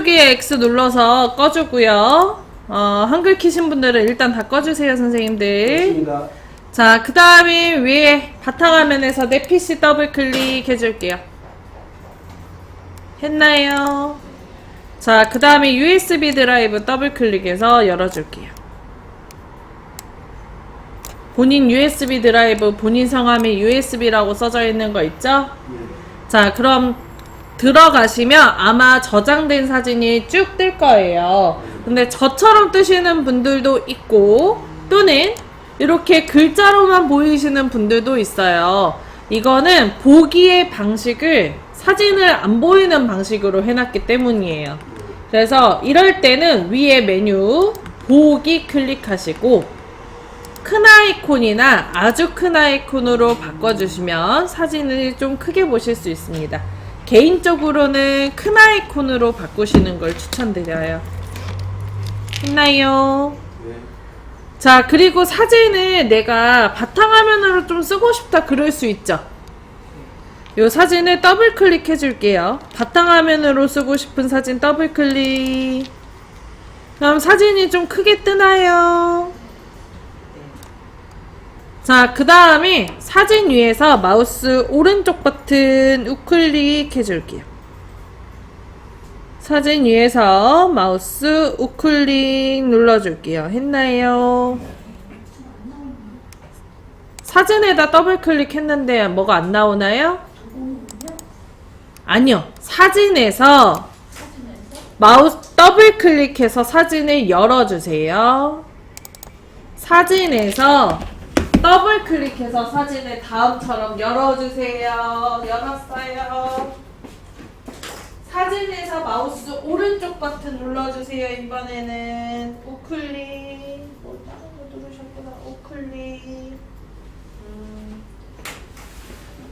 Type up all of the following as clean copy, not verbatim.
왼쪽에 X 눌러서 꺼주고요. 한글 키신 분들은 일단 다 꺼주세요, 선생님들. 좋습니다. 자, 그 다음에 위에 바탕화면에서 내 PC 더블 클릭 해줄게요. 했나요? 자, 그 다음에 USB 드라이브 더블 클릭해서 열어줄게요. 본인 USB 드라이브, 본인 성함에 USB라고 써져 있는 거 있죠? 자, 그럼 들어가시면 아마 저장된 사진이 쭉 뜰 거예요. 근데 저처럼 뜨시는 분들도 있고, 또는 이렇게 글자로만 보이시는 분들도 있어요. 이거는 보기의 방식을 사진을 안 보이는 방식으로 해놨기 때문이에요. 그래서 이럴 때는 위에 메뉴 보기 클릭하시고 큰 아이콘이나 아주 큰 아이콘으로 바꿔주시면 사진을 좀 크게 보실 수 있습니다. 개인적으로는 큰 아이콘으로 바꾸시는 걸 추천드려요. 했나요? 네. 자, 그리고 사진을 내가 바탕화면으로 좀 쓰고 싶다 그럴 수 있죠. 요 사진을 더블 클릭해 줄게요. 바탕화면으로 쓰고 싶은 사진 더블 클릭. 그럼 사진이 좀 크게 뜨나요? 자, 그 다음에 사진 위에서 마우스 오른쪽 버튼 우클릭 해줄게요. 사진 위에서 마우스 우클릭 눌러줄게요. 했나요? 사진에다 더블 클릭했는데 뭐가 안 나오나요? 아니요. 사진에서 마우스 더블 클릭해서 사진을 열어주세요. 사진에서 더블 클릭해서 사진을 다음처럼 열어주세요. 열었어요. 사진에서 마우스 오른쪽 버튼 눌러주세요. 이번에는 우클릭. 다른 거 누르셨구나. 우클릭.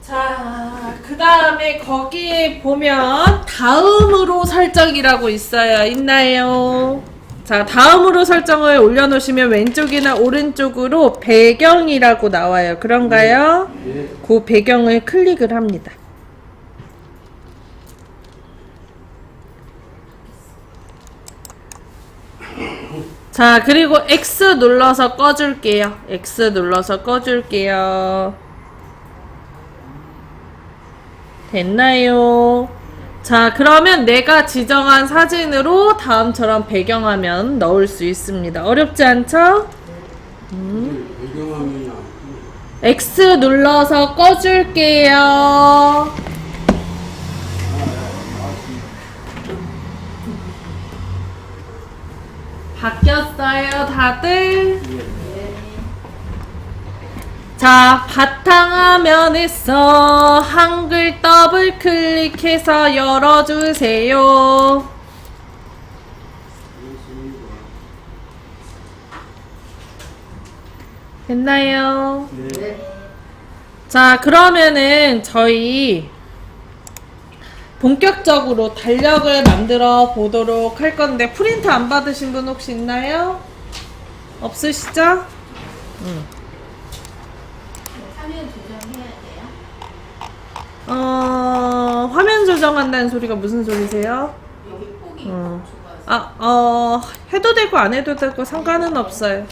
자, 그 다음에 거기에 보면 다음으로 설정이라고 있어요. 있나요? 자, 다음으로 설정을 올려놓으시면 왼쪽이나 오른쪽으로 배경이라고 나와요. 그런가요? 네. 그 배경을 클릭을 합니다. 자, 그리고 X 눌러서 꺼줄게요. X 눌러서 꺼줄게요. 됐나요? 자, 그러면 내가 지정한 사진으로 다음처럼 배경화면 넣을 수 있습니다. 어렵지 않죠? 배경화면이 X 눌러서 꺼줄게요. 바뀌었어요, 다들? 자, 바탕화면에서 한글 더블 클릭해서 열어주세요. 됐나요? 네. 자, 그러면은 저희 본격적으로 달력을 만들어 보도록 할 건데, 프린트 안 받으신 분 혹시 있나요? 없으시죠? 화면 조정해야 돼요? 화면 조정한다는 소리가 무슨 소리세요? 여기 폭이 좁아서. 해도 되고 안 해도 되고 상관은 없어요.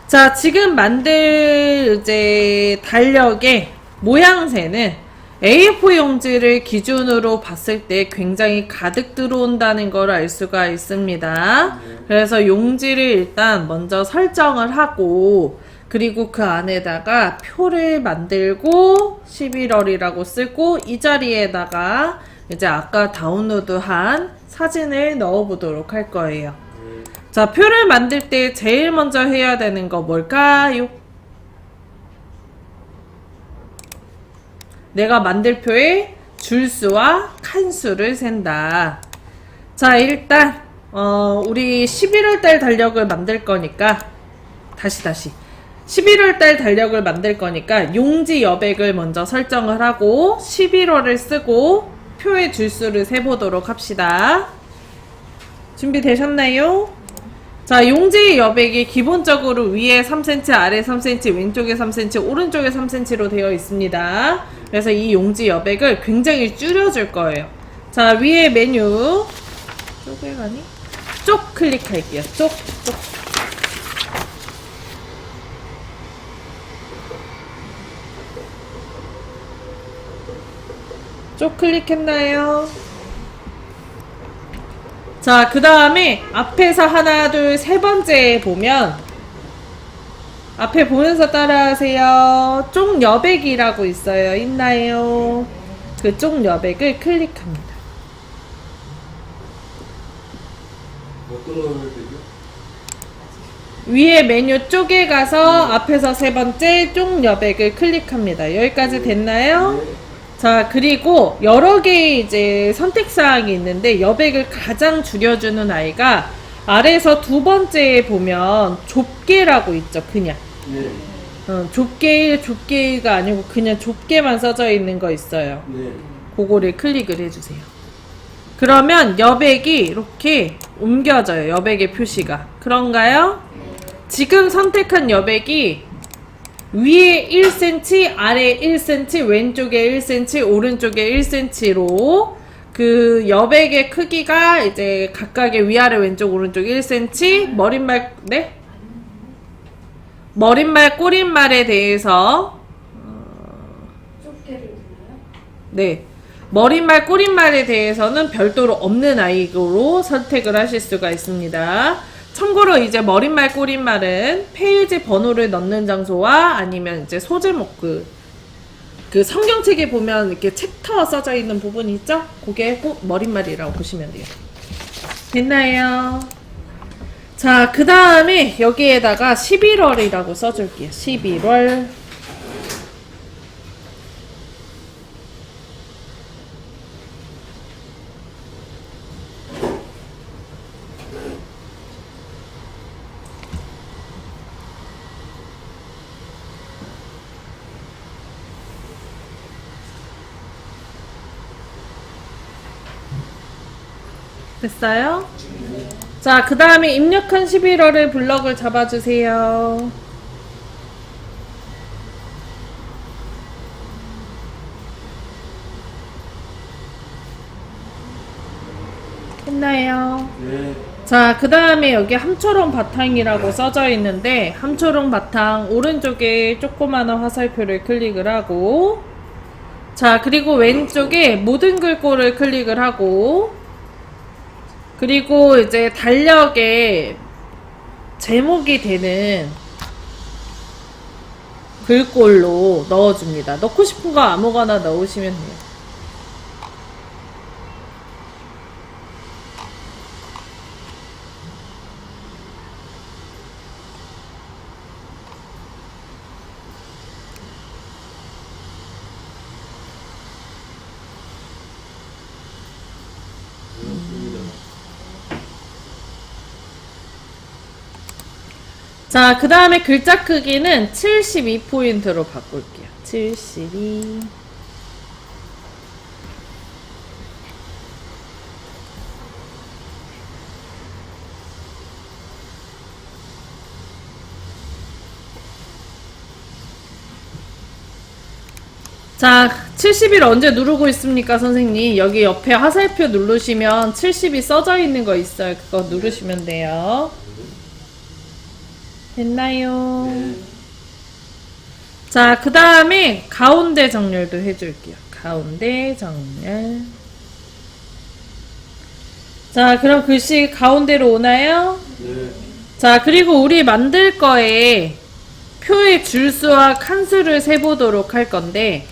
자, 지금 만들 이제 달력의 모양새는 A4 용지를 기준으로 봤을 때 굉장히 가득 들어온다는 걸 알 수가 있습니다. 그래서 용지를 일단 먼저 설정을 하고, 그리고 그 안에다가 표를 만들고 11월이라고 쓰고, 이 자리에다가 이제 아까 다운로드한 사진을 넣어 보도록 할 거예요. 자, 표를 만들 때 제일 먼저 해야 되는 거 뭘까요? 내가 만들 표의 줄수와 칸수를 센다. 자, 일단 우리 11월달 달력을 만들 거니까 다시 11월달 달력을 만들 거니까 용지 여백을 먼저 설정을 하고 11월을 쓰고 표의 줄수를 세보도록 합시다. 준비되셨나요? 자, 용지 여백이 기본적으로 위에 3cm, 아래 3cm, 왼쪽에 3cm, 오른쪽에 3cm로 되어 있습니다. 그래서 이 용지 여백을 굉장히 줄여줄 거예요. 자, 위에 메뉴 쪼개가니? 쪽 클릭할게요. 쪽. 쪽 클릭했나요? 자, 그 다음에 앞에서 하나, 둘, 세 번째 보면 앞에 보면서 따라하세요. 쪽 여백이라고 있어요. 있나요? 그 쪽 여백을 클릭합니다. 어떤 걸 되죠? 위에 메뉴 쪽에 가서 앞에서 세 번째 쪽 여백을 클릭합니다. 여기까지 됐나요? 네. 자, 그리고 여러 개의 이제 선택사항이 있는데 여백을 가장 줄여주는 아이가 아래에서 두 번째에 보면 좁게라고 있죠. 그냥 네. 좁게가 아니고 그냥 좁게만 써져 있는 거 있어요. 네. 그거를 클릭을 해주세요. 그러면 여백이 이렇게 옮겨져요. 여백의 표시가. 그런가요? 지금 선택한 여백이 위에 1cm, 아래 1cm, 왼쪽에 1cm, 오른쪽에 1cm로 그 여백의 크기가 이제 각각의 위아래 왼쪽 오른쪽 1cm, 머릿말, 네? 머릿말 꼬릿말에 대해서 좁게를 눌러요? 네. 머릿말 꼬릿말에 대해서는 별도로 없는 아이로 선택을 하실 수가 있습니다. 참고로 이제 머릿말 꼬릿말은 페이지 번호를 넣는 장소와 아니면 이제 소제목 그 성경책에 보면 이렇게 챕터 써져 있는 부분이 있죠? 그게 꼭 머릿말이라고 보시면 돼요. 됐나요? 자, 그 다음에 여기에다가 11월이라고 써줄게요. 11월. 됐어요? 자, 그 다음에 입력한 11월을 블럭을 잡아주세요. 했나요? 네. 자, 그 다음에 여기 함초롱 바탕이라고 써져 있는데 함초롱 바탕 오른쪽에 조그마한 화살표를 클릭을 하고, 자, 그리고 왼쪽에 모든 글꼴을 클릭을 하고, 그리고 이제 달력에 제목이 되는 글꼴로 넣어줍니다. 넣고 싶은 거 아무거나 넣으시면 돼요. 자, 그 다음에 글자 크기는 72포인트로 바꿀게요. 72. 자, 70일 언제 누르고 있습니까, 선생님? 여기 옆에 화살표 누르시면 70이 써져 있는 거 있어요. 그거 누르시면 돼요. 됐나요? 네. 자, 그 다음에 가운데 정렬도 해줄게요. 가운데 정렬. 자, 그럼 글씨 가운데로 오나요? 네. 자, 그리고 우리 만들 거에 표의 줄수와 칸수를 세보도록 할 건데,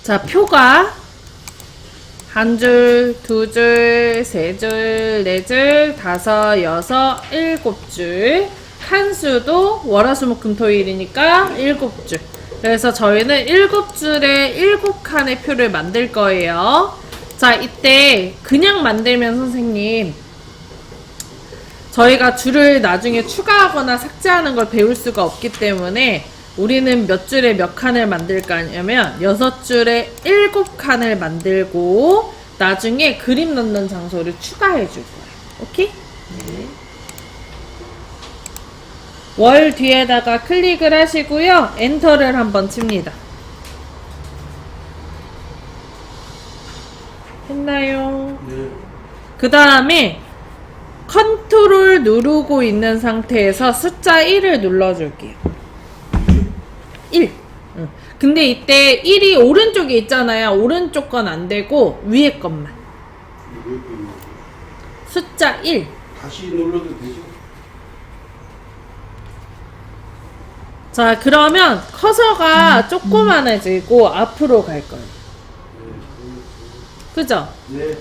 자, 표가 한 줄, 두 줄, 세 줄, 네 줄, 다섯, 여섯, 일곱 줄. 칸수도 월화수목금토일이니까 7줄. 그래서 저희는 7줄에 7칸의 표를 만들 거예요. 자, 이때 그냥 만들면 선생님 저희가 줄을 나중에 추가하거나 삭제하는 걸 배울 수가 없기 때문에 우리는 몇 줄에 몇 칸을 만들 거냐면 6줄에 7칸을 만들고 나중에 그림 넣는 장소를 추가해 줄 거예요. 오케이? 네. 월 뒤에다가 클릭을 하시고요. 엔터를 한번 칩니다. 했나요? 네. 그 다음에 컨트롤 누르고 있는 상태에서 숫자 1을 눌러줄게요. 1. 응. 근데 이때 1이 오른쪽에 있잖아요. 오른쪽 건 안 되고 위에 것만. 숫자 1. 다시 눌러도 되죠? 자, 그러면 커서가 조그만해지고 앞으로 갈 거예요. 그죠? 네.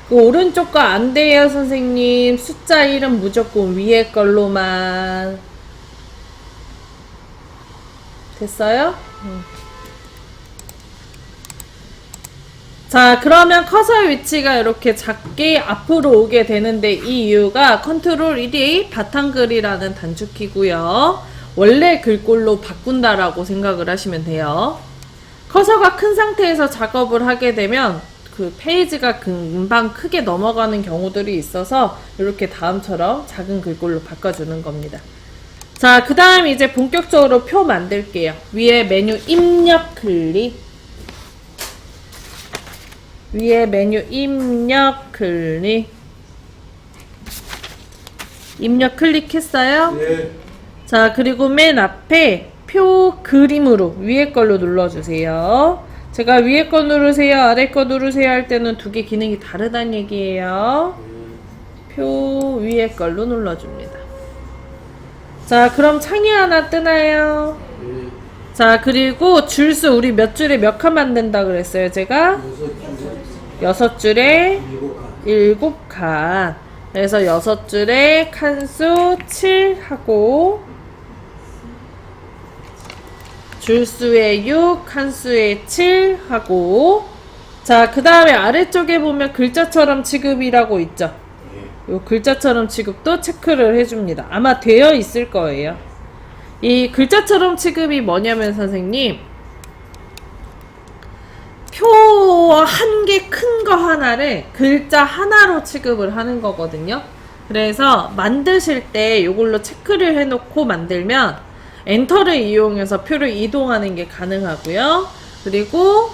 그 오른쪽 거 안 돼요, 선생님. 숫자 1은 무조건 위에 걸로만. 됐어요? 자, 그러면 커서 위치가 이렇게 작게 앞으로 오게 되는데 이 이유가 컨트롤 1이 바탕글이라는 단축키고요. 원래 글꼴로 바꾼다라고 생각을 하시면 돼요. 커서가 큰 상태에서 작업을 하게 되면 그 페이지가 금방 크게 넘어가는 경우들이 있어서 이렇게 다음처럼 작은 글꼴로 바꿔주는 겁니다. 자, 그 다음 이제 본격적으로 표 만들게요. 위에 메뉴 입력 클릭. 위에 메뉴 입력 클릭. 입력 클릭했어요? 네. 자, 그리고 맨 앞에 표 그림으로 위에 걸로 눌러주세요. 제가 위에 거 누르세요, 아래 거 누르세요 할 때는 두 개 기능이 다르다는 얘기예요. 표 위에 걸로 눌러줍니다. 자, 그럼 창이 하나 뜨나요? 네. 자, 그리고 줄수 우리 몇 줄에 몇 칸 만든다 그랬어요, 제가? 6줄에 7칸. 그래서 6줄에 칸수 7 하고 줄수에 6, 칸수에 7 하고 자, 그 다음에 아래쪽에 보면 글자처럼 취급이라고 있죠? 요 글자처럼 취급도 체크를 해줍니다. 아마 되어 있을 거예요. 이 글자처럼 취급이 뭐냐면 선생님 표 한 개 큰 거 하나를 글자 하나로 취급을 하는 거거든요. 그래서 만드실 때 이걸로 체크를 해놓고 만들면 엔터를 이용해서 표를 이동하는 게 가능하고요. 그리고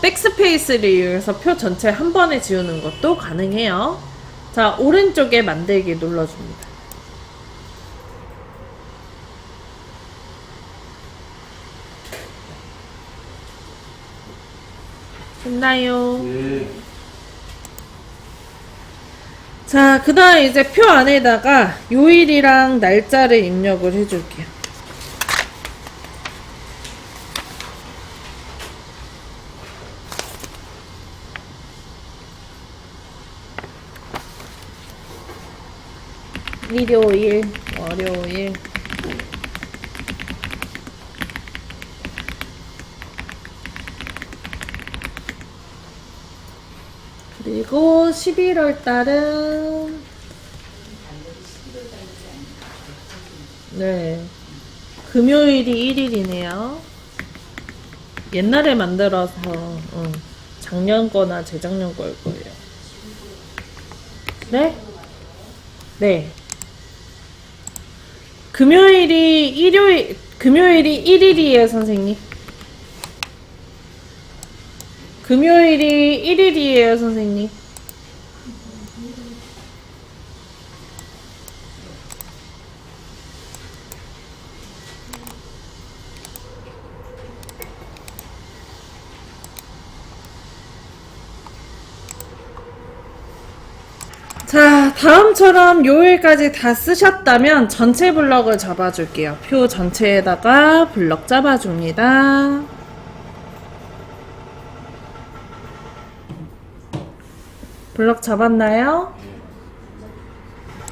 백스페이스를 이용해서 표 전체 한 번에 지우는 것도 가능해요. 자, 오른쪽에 만들기 눌러줍니다. 됐나요? 네. 자, 그 다음 이제 표 안에다가 요일이랑 날짜를 입력을 해줄게요. 일요일, 월요일. 그리고 11월 달은 네, 금요일이 1일이네요. 옛날에 만들어서 작년 거나 재작년 거일 거예요. 네? 네. 금요일이 1일이에요, 선생님. 금요일이 1일이에요, 선생님. 자, 다음처럼 요일까지 다 쓰셨다면 전체 블럭을 잡아줄게요. 표 전체에다가 블럭 잡아줍니다. 블럭 잡았나요?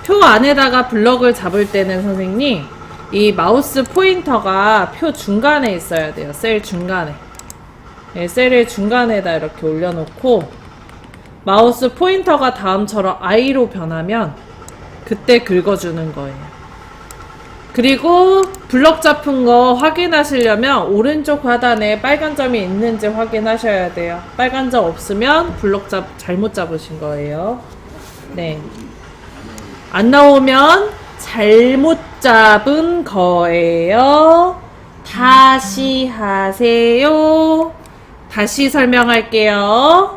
표 안에다가 블럭을 잡을 때는 선생님 이 마우스 포인터가 표 중간에 있어야 돼요. 셀 중간에. 네, 셀의 중간에다 이렇게 올려놓고 마우스 포인터가 다음처럼 I로 변하면 그때 긁어주는 거예요. 그리고 블럭 잡은 거 확인하시려면 오른쪽 하단에 빨간 점이 있는지 확인하셔야 돼요. 빨간 점 없으면 블럭 잘못 잡으신 거예요. 네. 안 나오면 잘못 잡은 거예요. 다시 하세요. 다시 설명할게요.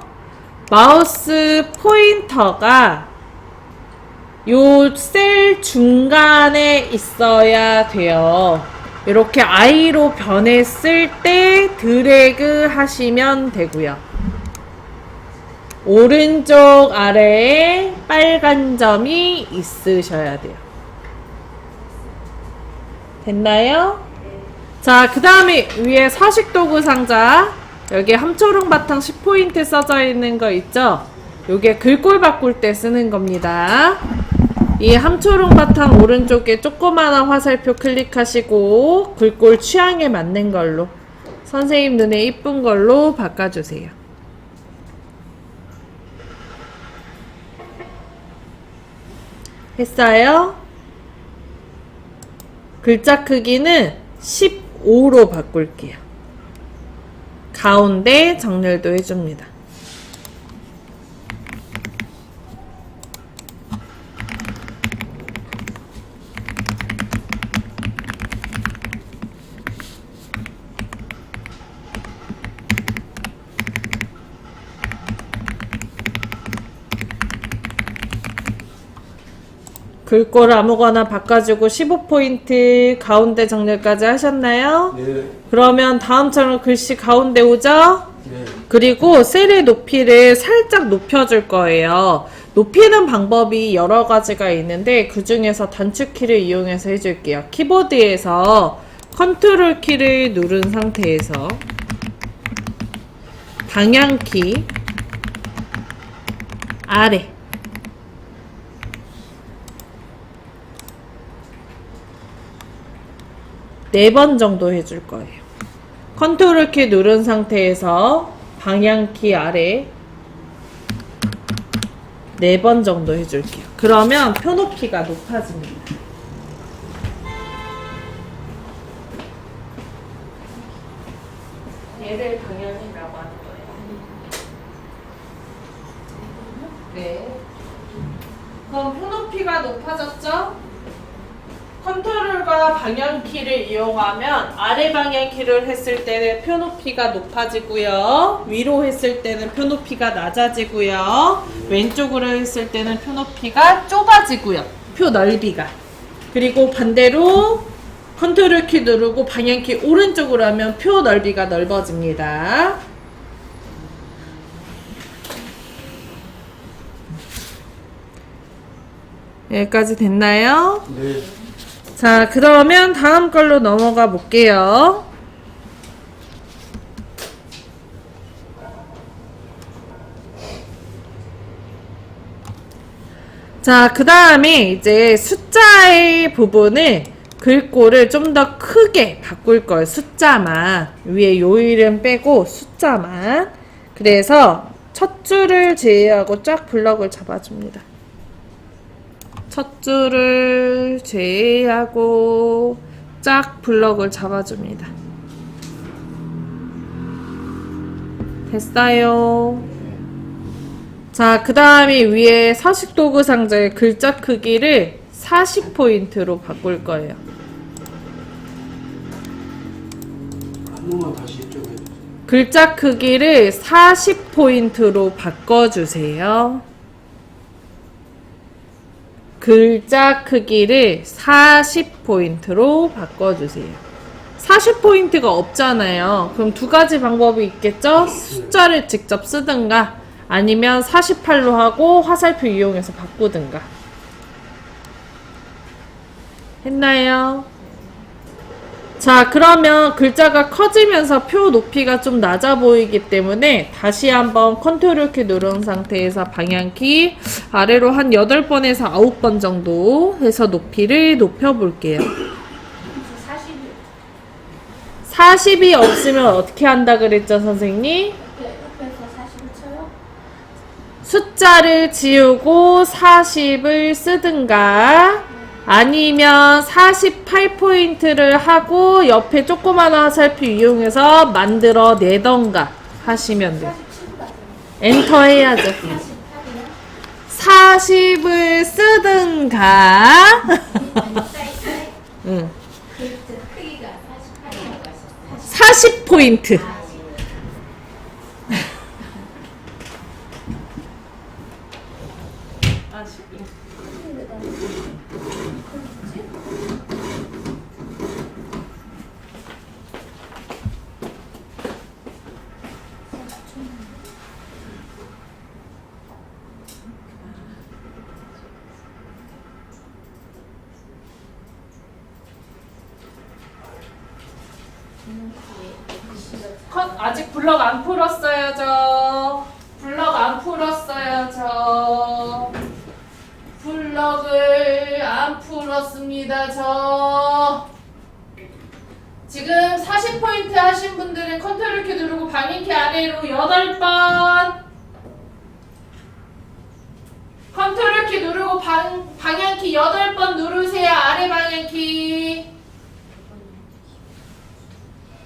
마우스 포인터가 요 셀 중간에 있어야 돼요. 이렇게 I로 변했을 때 드래그 하시면 되고요. 오른쪽 아래에 빨간 점이 있으셔야 돼요. 됐나요? 자, 그 다음에 위에 서식도구 상자, 여기 함초롱 바탕 10포인트 써져 있는 거 있죠? 요게 글꼴 바꿀 때 쓰는 겁니다. 이 함초롱 바탕 오른쪽에 조그마한 화살표 클릭하시고 글꼴 취향에 맞는 걸로, 선생님 눈에 이쁜 걸로 바꿔주세요. 했어요? 글자 크기는 15로 바꿀게요. 가운데 정렬도 해줍니다. 글꼴 아무거나 바꿔주고 15포인트 가운데 정렬까지 하셨나요? 네. 그러면 다음처럼 글씨 가운데 오죠? 네. 그리고 셀의 높이를 살짝 높여줄 거예요. 높이는 방법이 여러 가지가 있는데 그 중에서 단축키를 이용해서 해줄게요. 키보드에서 컨트롤 키를 누른 상태에서 방향키 아래 네 번 정도 해줄 거예요. 컨트롤 키 누른 상태에서 방향키 아래 4번 정도 해줄게요. 그러면 표 높이가 높아집니다. 얘를 방향이라고 하는 거예요. 네. 그럼 표 높이가 높아졌죠? 컨트롤과 방향키를 이용하면 아래 방향키를 했을 때는 표 높이가 높아지고요. 위로 했을 때는 표 높이가 낮아지고요. 왼쪽으로 했을 때는 표 높이가 좁아지고요. 표 넓이가. 그리고 반대로 컨트롤 키 누르고 방향키 오른쪽으로 하면 표 넓이가 넓어집니다. 여기까지 됐나요? 네. 자, 그러면 다음 걸로 넘어가 볼게요. 자, 그 다음에 이제 숫자의 부분을 글꼴을 좀 더 크게 바꿀 거예요. 숫자만. 위에 요 이름 빼고 숫자만. 그래서 첫 줄을 제외하고 쫙 블럭을 잡아줍니다. 첫 줄을 제외하고 쫙 블럭을 잡아줍니다. 됐어요. 자, 그 다음에 위에 서식도구 상자의 글자 크기를 40포인트로 바꿀 거예요. 한 번만 다시 좀 해주세요. 글자 크기를 40포인트로 바꿔주세요. 글자 크기를 40포인트로 바꿔주세요. 40포인트가 없잖아요. 그럼 두 가지 방법이 있겠죠? 숫자를 직접 쓰든가 아니면 48로 하고 화살표 이용해서 바꾸든가. 했나요? 자, 그러면 글자가 커지면서 표 높이가 좀 낮아 보이기 때문에 다시 한번 컨트롤 키 누른 상태에서 방향키 아래로 한 8번에서 9번 정도 해서 높이를 높여 볼게요. 40이 없으면 어떻게 한다 그랬죠, 선생님? 옆에서 40을 쳐요? 숫자를 지우고 40을 쓰든가 아니면 48포인트를 하고 옆에 조그마한 화살표 이용해서 만들어 내던가 하시면 돼요. 47보다 엔터 해야죠. 48이요? 40을 쓰든가. 응. 크기가 48이라고 하셨어요. 40포인트. 아직 블럭 안 풀었어요, 저. 블럭 안 풀었어요, 저. 블럭을 안 풀었습니다, 저. 지금 40포인트 하신 분들은 컨트롤 키 누르고 방향키 아래로 8번. 컨트롤 키 누르고 방향키 8번 누르세요, 아래 방향키.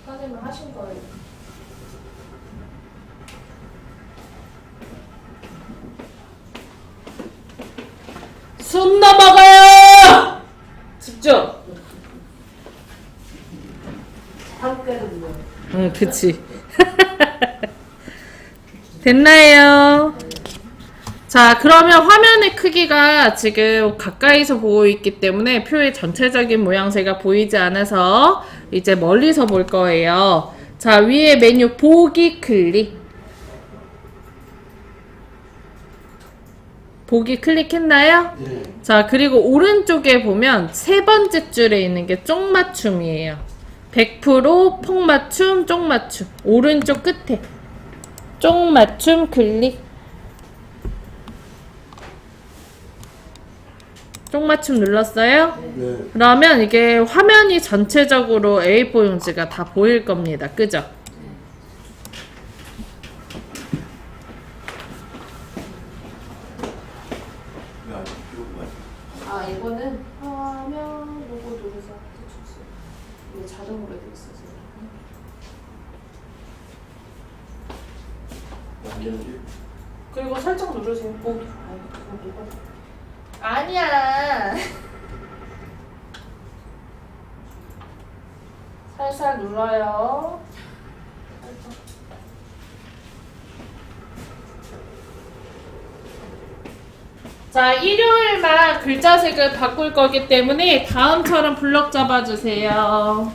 선생님 하신 거예요. 숨 넘어가요! 집중! 응, 그치. 됐나요? 자, 그러면 화면의 크기가 지금 가까이서 보고 있기 때문에 표의 전체적인 모양새가 보이지 않아서 이제 멀리서 볼 거예요. 자, 위에 메뉴 보기 클릭. 보기 클릭했나요? 네. 자, 그리고 오른쪽에 보면 세 번째 줄에 있는 게 쪽맞춤이에요. 100% 폭맞춤, 쪽맞춤. 오른쪽 끝에 쪽맞춤 클릭. 쪽맞춤 눌렀어요? 네. 그러면 이게 화면이 전체적으로 A4 용지가 다 보일 겁니다. 그죠? 아, 이거는 화면 로고 누르서 해주세요. 이게 자동으로 돼 있어서. 그리고 설정 누르세요. 보기. 아니야. 살살 눌러요. 자, 일요일만 글자색을 바꿀 거기 때문에 다음처럼 블럭 잡아주세요.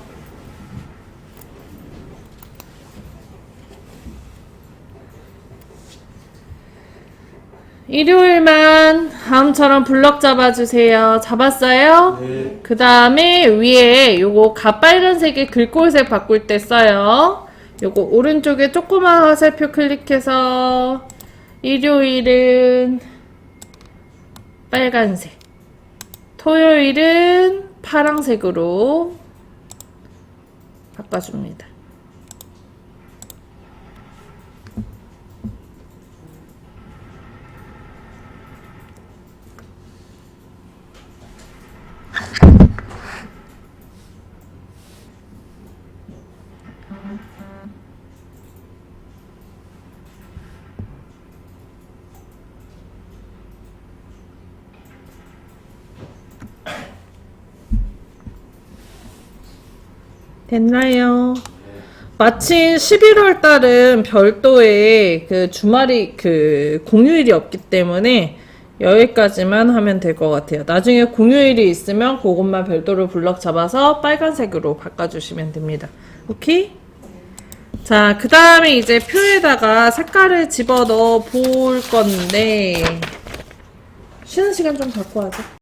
일요일만 다음처럼 블럭 잡아주세요. 잡았어요? 네. 그 다음에 위에 요거 가빨간색의 글꼴색 바꿀 때 써요. 요거 오른쪽에 조그만 화살표 클릭해서 일요일은 빨간색, 토요일은 파란색으로 바꿔줍니다. 됐나요? 마침 11월 달은 별도의 그 주말이 그 공휴일이 없기 때문에 여기까지만 하면 될 것 같아요. 나중에 공휴일이 있으면 그것만 별도로 블럭 잡아서 빨간색으로 바꿔주시면 됩니다. 오케이? 자, 그 다음에 이제 표에다가 색깔을 집어 넣어 볼 건데 쉬는 시간 좀 갖고 하자.